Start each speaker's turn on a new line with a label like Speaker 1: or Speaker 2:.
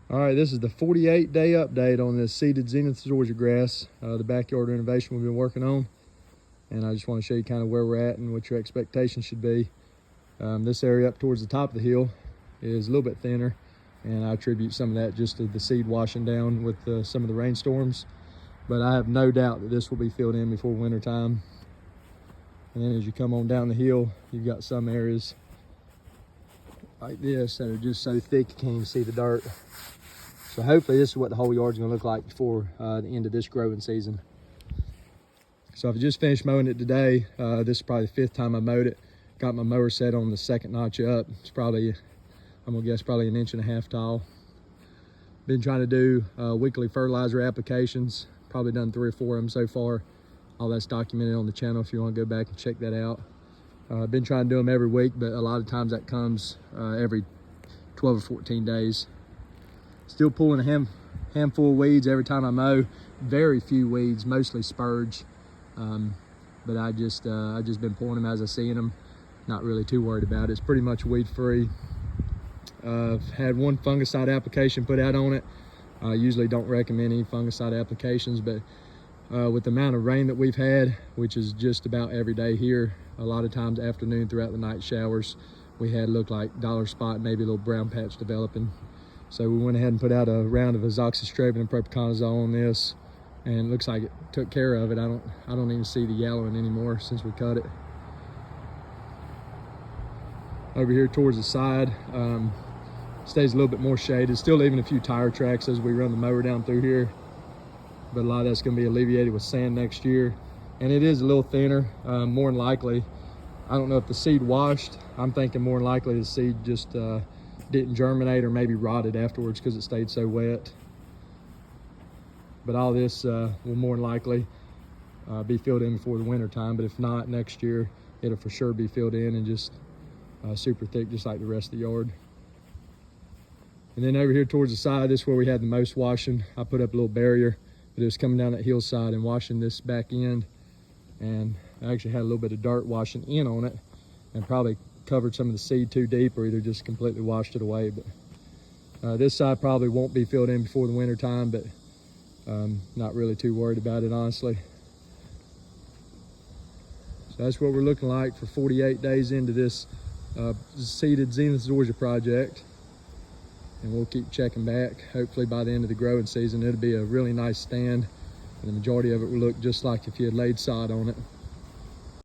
Speaker 1: All right, this is the 48-day update on this seeded Zenith Zoysia grass, the backyard renovation we've been working on. And I just want to show you kind of where we're at and what your expectations should be. This area up towards the top of the hill is a little bit thinner, and I attribute some of that just to the seed washing down with some of the rainstorms. But I have no doubt that this will be filled in before winter time. And then as you come on down the hill, you've got some areas like this that are just so thick you can't even see the dirt. So hopefully this is what the whole yard's gonna look like before the end of this growing season. So I've just finished mowing it today. This is probably the 5th time I mowed it. Got my mower set on the 2nd notch up. It's probably, I'm gonna guess, probably 1.5 inches tall. Been trying to do weekly fertilizer applications. Probably done 3 or 4 of them so far. All that's documented on the channel if you want to go back and check that out. I've been trying to do them every week, but a lot of times that comes every 12 or 14 days. Still pulling a handful of weeds every time I mow. Very few weeds, mostly spurge. But I just been pulling them as I see them. Not really too worried about it. It's pretty much weed free. I've had 1 fungicide application put out on it. I usually don't recommend any fungicide applications, but with the amount of rain that we've had, which is just about every day here, a lot of times afternoon throughout the night showers, we had looked like dollar spot, maybe a little brown patch developing. So we went ahead and put out a round of azoxystrobin and propiconazole on this, and it looks like it took care of it. I don't even see the yellowing anymore since we cut it. Over here towards the side, stays a little bit more shaded. Still leaving a few tire tracks as we run the mower down through here, but a lot of that's going to be alleviated with sand next year. And it is a little thinner, more than likely. I don't know if the seed washed. I'm thinking more than likely the seed just didn't germinate or maybe rotted afterwards because it stayed so wet. But all this will more than likely be filled in before the winter time. But if not, next year it'll for sure be filled in and just super thick, just like the rest of the yard. And then over here towards the side, this is where we had the most washing. I put up a little barrier, but it was coming down that hillside and washing this back end. And I actually had a little bit of dirt washing in on it and probably covered some of the seed too deep or either just completely washed it away. But this side probably won't be filled in before the winter time, but not really too worried about it, honestly. So that's what we're looking like for 48 days into this seeded Zenith Zoysia project. And we'll keep checking back. Hopefully by the end of the growing season, it'll be a really nice stand. And the majority of it will look just like if you had laid sod on it.